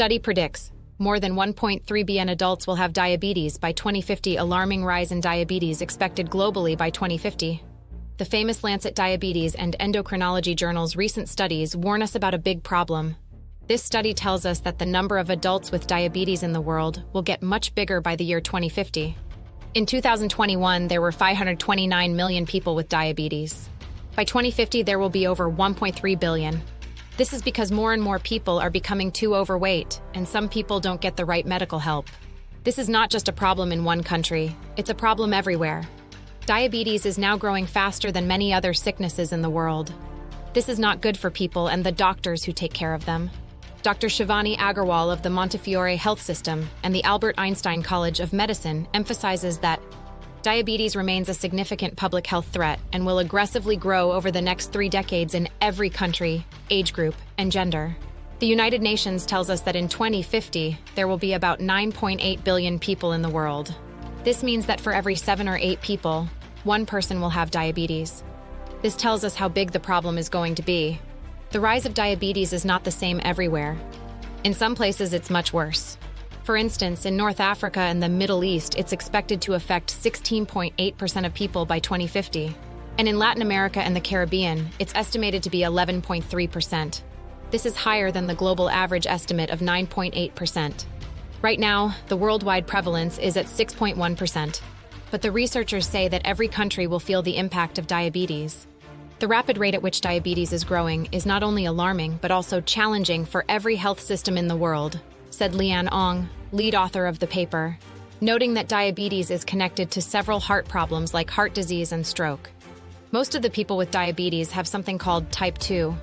Study predicts more than 1.3 billion adults will have diabetes by 2050, alarming rise in diabetes expected globally by 2050. The Famous Lancet Diabetes and Endocrinology journal's recent studies warn us about a big problem. This study tells us that the number of adults with diabetes in the world will get much bigger by the year 2050. In 2021, there were 529 million people with diabetes. By 2050, there will be over 1.3 billion. This is because more and more people are becoming too overweight, and some people don't get the right medical help. This is not just a problem in one country, it's a problem everywhere. Diabetes is now growing faster than many other sicknesses in the world. This is not good for people and the doctors who take care of them. Dr. Shivani Agarwal of the Montefiore Health System and the Albert Einstein College of Medicine emphasizes that diabetes remains a significant public health threat and will aggressively grow over the next 3 decades in every country, age group, and gender. The United Nations tells us that in 2050, there will be about 9.8 billion people in the world. This means that for every 7 or 8 people, 1 person will have diabetes. This tells us how big the problem is going to be. The rise of diabetes is not the same everywhere. In some places, it's much worse. For instance, in North Africa and the Middle East, it's expected to affect 16.8% of people by 2050. And in Latin America and the Caribbean, it's estimated to be 11.3%. This is higher than the global average estimate of 9.8%. Right now, the worldwide prevalence is at 6.1%. But the researchers say that every country will feel the impact of diabetes. The rapid rate at which diabetes is growing is not only alarming, but also challenging for every health system in the world, said Lian Ong, lead author of the paper, noting that diabetes is connected to several heart problems like heart disease and stroke. Most of the people with diabetes have something called type 2.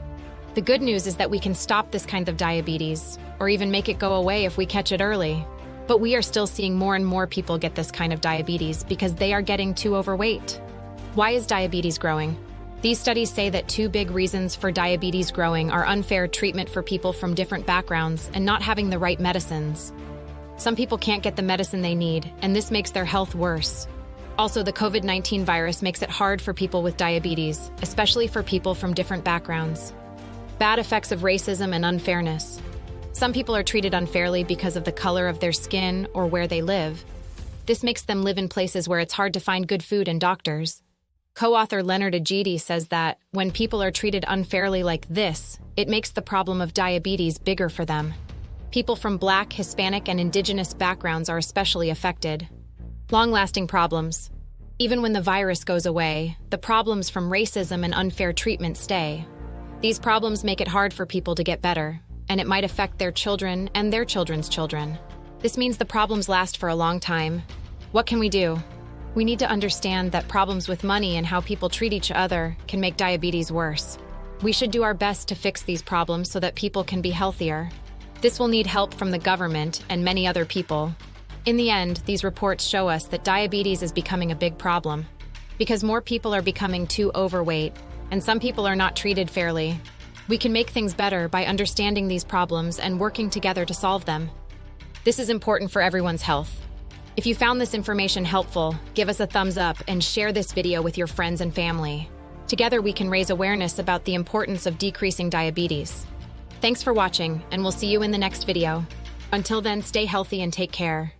The good news is that we can stop this kind of diabetes, or even make it go away if we catch it early. But we are still seeing more and more people get this kind of diabetes because they are getting too overweight. Why is diabetes growing? These studies say that 2 big reasons for diabetes growing are unfair treatment for people from different backgrounds and not having the right medicines. Some people can't get the medicine they need, and this makes their health worse. Also, the COVID-19 virus makes it hard for people with diabetes, especially for people from different backgrounds. Bad effects of racism and unfairness. Some people are treated unfairly because of the color of their skin or where they live. This makes them live in places where it's hard to find good food and doctors. Co-author Leonard Ajiti says that when people are treated unfairly like this, it makes the problem of diabetes bigger for them. People from Black, Hispanic, and Indigenous backgrounds are especially affected. Long-lasting problems. Even when the virus goes away, the problems from racism and unfair treatment stay. These problems make it hard for people to get better, and it might affect their children and their children's children. This means the problems last for a long time. What can we do? We need to understand that problems with money and how people treat each other can make diabetes worse. We should do our best to fix these problems so that people can be healthier. This will need help from the government and many other people. In the end, these reports show us that diabetes is becoming a big problem because more people are becoming too overweight, and some people are not treated fairly. We can make things better by understanding these problems and working together to solve them. This is important for everyone's health. If you found this information helpful, give us a thumbs up and share this video with your friends and family. Together we can raise awareness about the importance of decreasing diabetes. Thanks for watching, and we'll see you in the next video. Until then, stay healthy and take care.